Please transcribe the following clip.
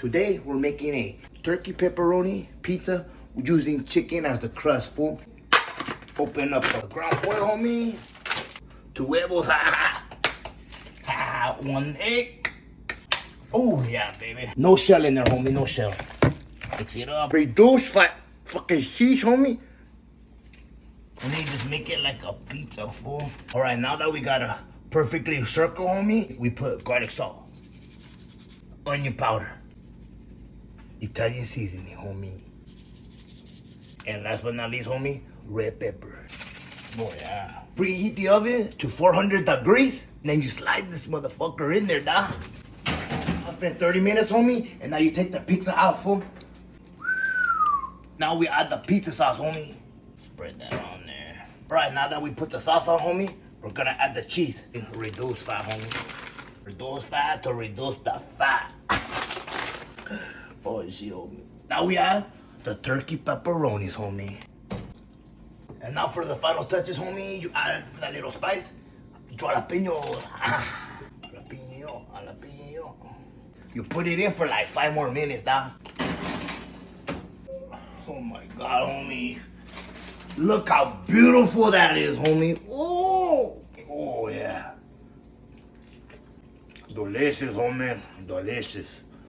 Today, we're making a turkey pepperoni pizza using chicken as the crust, fool. Open up the ground oil, homie. 2 huevos, one egg. Oh, yeah, baby. No shell in there, homie, no shell. Mix it up. Reduce fucking cheese, homie. And then just make it like a pizza, fool. All right, now that we got a perfectly circle, homie, we put garlic salt, onion powder, Italian seasoning, homie. And last but not least, homie, red pepper. Oh, yeah. Preheat the oven to 400 degrees. And then you slide this motherfucker in there, dawg. Up in 30 minutes, homie. And now you take the pizza out, fool. Now we add the pizza sauce, homie. Spread that on there. All right, now that we put the sauce on, homie, we're gonna add the cheese. And reduce fat, homie. Reduce fat to reduce the fat. Oh, shit, homie. Now we add the turkey pepperonis, homie. And now for the final touches, homie, you add that little spice. Jalapeno. Jalapeno, jalapeno. You put it in for like 5 more minutes, dawg. Oh my God, homie. Look how beautiful that is, homie. Oh, oh yeah. Delicious, homie. Delicious.